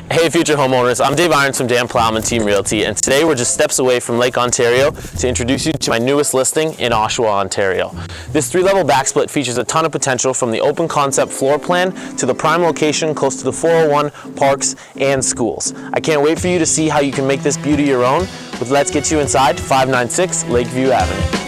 Hey future homeowners, I'm Dave Irons from Dan Plowman Team Realty, and today we're just steps away from Lake Ontario to introduce you to my newest listing in Oshawa, Ontario. This 3-level backsplit features a ton of potential, from the open concept floor plan to the prime location close to the 401, parks, and schools. I can't wait for you to see how you can make this beauty your own with Let's Get You Inside 596 Lakeview Avenue.